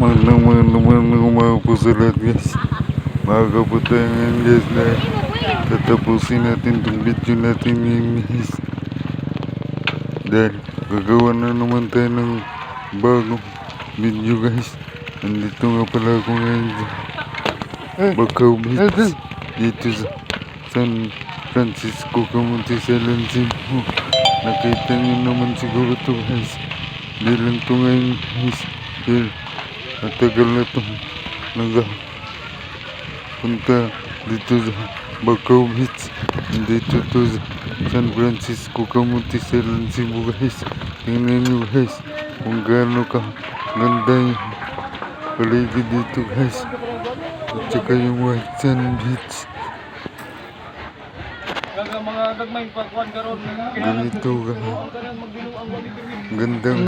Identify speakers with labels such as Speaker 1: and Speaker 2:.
Speaker 1: Magandang mga po sa lahat guys. Mga kaputangan guys na tatapusin natin itong video natin ngayon guys. Dahil gagawa na naman tayo ng bagong video guys. Nandito nga pala ako ngayon sa Bacau Beach dito sa San Francisco, Camotes Island, Cebu. Nakita nyo naman siguro ito guys. Hindi lang ito ngayon guys. Matagal na ito nagapunta dito sa Bacau Beach. Dito to sa San Francisco, Camotes Island, Cebu guys. Tingnan nyo guys kung gaano ka ganda yung paligid dito guys. At saka yung White Sand Beach. Ganito ka gandang